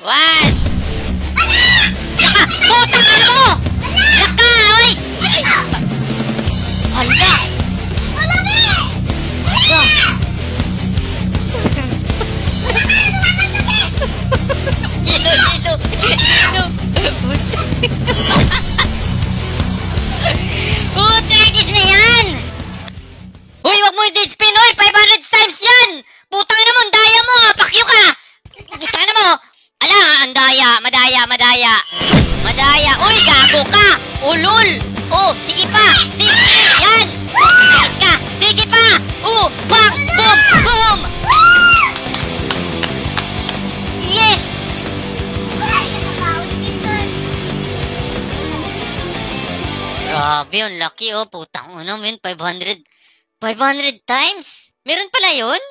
One. Laka! Puta ka mo! Laka! Oy! Hala! Hala! Hilo! Putragis na yan! Uy, wag mo i-dead spin, oy! 500 times yan! Putang ina mo, ang daya mo! Pakyo ka! Putang ina mo! Ala, ang daya! Madaya! Uy, gago ka! Ulul! Oh, sige pa! Sige! Yan! Alis ka! Sige pa! Oh, bang! Boom! Yes! Grabe, ang laki oh. Putang ina, men. 500 times? Meron pala yun?